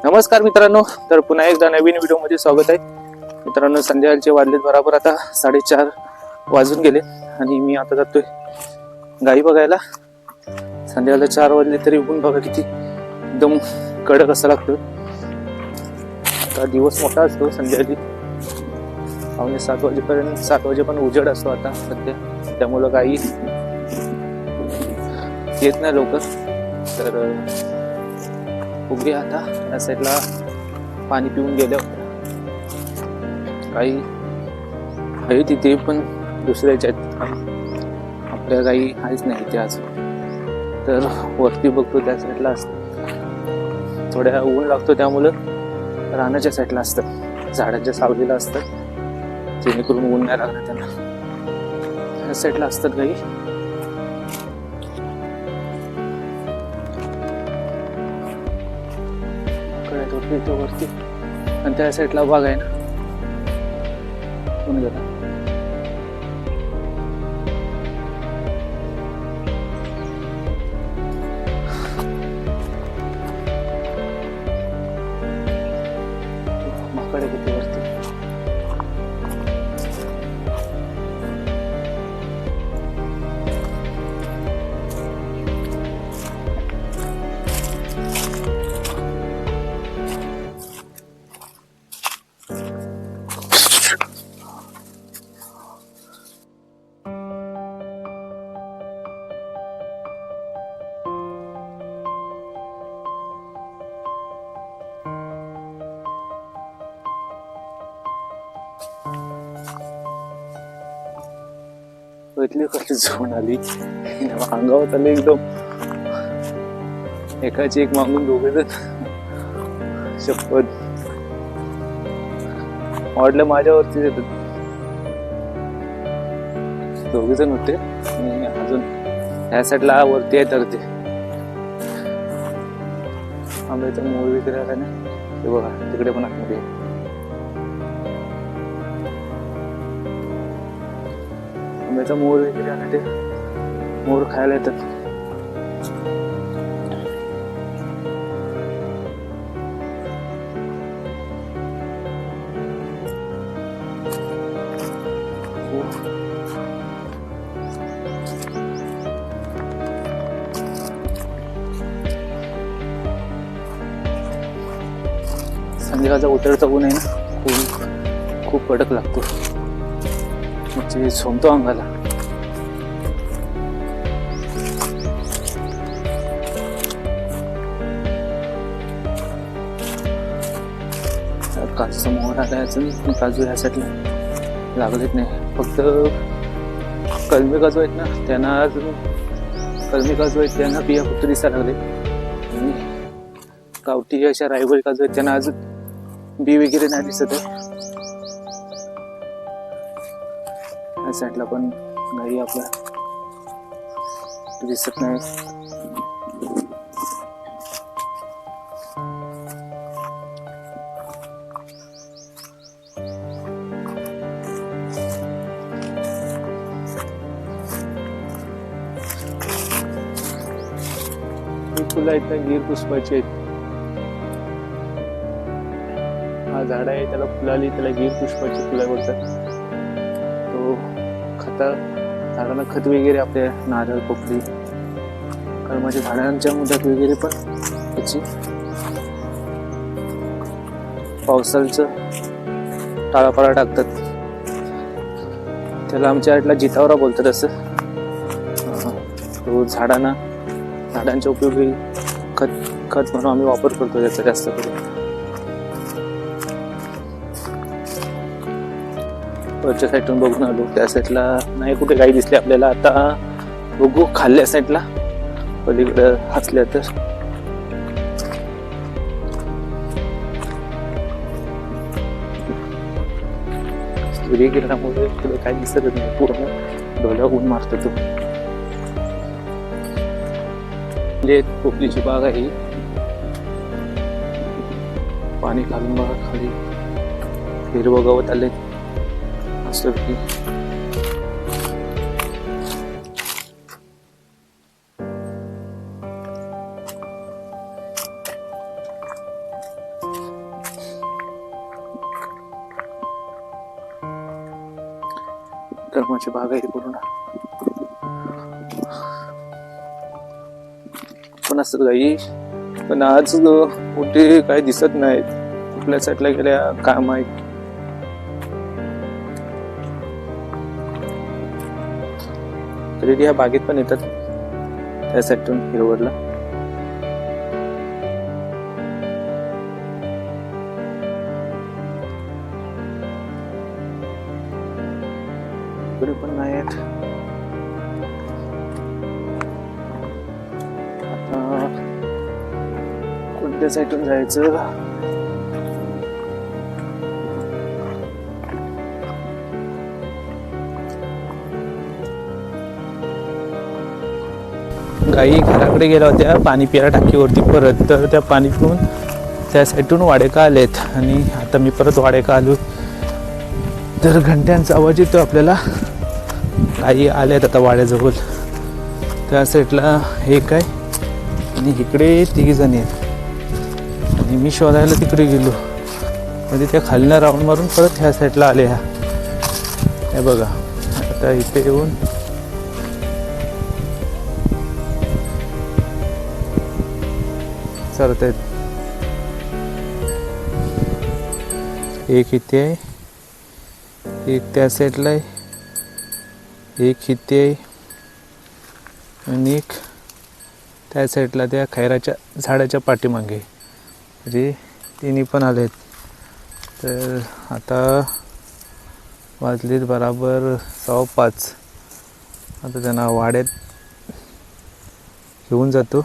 नमस्कार मित्रांनो, तर पुन्हा एकदा नवीन व्हिडिओमध्ये स्वागत आहे. मित्रांनो, संध्याकाळचे वाजलेत बरोबर आता 4:30 वाजून गेले आणि मी आता जातोय गाई बघायला. संध्याकाळला 4 वाजले तरी ऊन बघा किती एकदम कडक असं लागतं. आता दिवस मोठा असतो, संध्याकाळी 6:45 वाजेपर्यंत 7 वाजेपर्यंत उजेड असतो आता सध्या. त्यामुळं गाई येत नाही लवकर. तर उभी आता या साईडला पाणी पिऊन गेल्या होत्या गाई आहे तिथे, पण दुसऱ्याच्या आहेत. आपल्या गाई आहेच नाही ते आज. तर वरती बघतो त्या साईडला असतं, थोड्या ऊन लागतो त्यामुळं रानाच्या साईडला असतं, झाडांच्या सावलीला असतं, जेणेकरून ऊन नाही लागणार त्यांना. या साईडला असतात गाई. वरती आणि त्या साईडला बाग आहे ना, कोण गेला माकडे किती वरती. कसली झोन आली अंगावर आले एकदम. एकाची एक मागून दोघे जण शपथ वाढलं माझ्यावरती येतात. दोघे जण होते आणि अजून ह्या साईडला वरती आहे. तर ते आंब्याचा मोर वगैरे आला ना, ते बघा तिकडे पण आतमध्ये आंब्याचा मोर वगैरे आला. ते मोर खायला येतात. संध्याकाळचा उतरचा ऊन आहे ना, खूप कडक लागतो, म्हणजे झोमतो अंगाला. काजूचा मोहर आला अजून, काजू ह्यासाठी लागलेच नाही. फक्त कलमी काजू आहेत ना, त्यांना अजून कलमी काजू आहेत त्यांना बिया फक्त दिसायला लागले. आणि गावठी अशा रायवळ काजू आहेत त्यांना अजून बी वगैरे नाही दिसत आहे. या साईडला पण गाई आपल्या दिसत नाही. ही फुलं आहेत ना, गिर पुष्पाची आहेत. हा झाड आहे, त्याला फुलं आली, त्याला गिर पुष्पाची फुलं बोलतात. तो झाडाला खत वगैरे आपल्या नारळ, पोपली, कर्माच्या झाडांच्या मुद्द्यात वगैरे पण त्याची पावसाळचं टाळापाळा टाकतात. त्याला आमच्या आईला जितावरा बोलतात. असं तो झाडांच्या उपयोगी खत म्हणून आम्ही वापर करतो त्याचा जास्त करून. वरच्या साईडून बघून आलो, त्या साईडला नाही कुठे गाई दिसली आपल्याला. आता बघू खाल्ल्या साईडला पलीकडं हसल्या तर. सूर्यकिरणामुळे पुढे काही दिसत नाही, पूर्ण डोळ्या ऊन मारतो तो. म्हणजे पोपलीची बाग आहे, पाणी घालून बघा खाली हिरवं गवत आले मस्त पैकी. कर्माची बाग आहे पूर्ण. पण असतात गाई, पण आज कुठे काही दिसत नाहीत. कुठल्या साईडला गेल्या काय माहित. तरी ह्या बागेत पण येतात त्या साईडून हिरवडला. इकडे पण नाही आहेत. आता कोणत्या साईडून जायचं? गाई घराकडे गेल्या होत्या पाणी प्यायला टाकीवरती परत, तर त्या पाणी पिऊन त्या साईडून वाडेका आलेत आणि आता मी परत वाडेका आलो. तर घंट्यांचा आवाज येतो आपल्याला. गाई आल्यात आता वाड्याजवळ. त्या साईडला एक आहे आणि इकडे 3 जण आहेत आणि मी शोधायला तिकडे गेलो. म्हणजे त्या खालनं राऊंड मारून परत ह्या साईडला आले. हे बघा आता इथे येऊन सरत आहेत. एक इथे आहे, एक त्या साईडला आहे, एक इथे आहे आणि एक त्या साईडला त्या खैराच्या झाडाच्या पाठीमागे. म्हणजे तिन्ही पण आलेत. तर आता वाजलेत बराबर 5:15. आता त्यांना वाड्यात घेऊन जातो.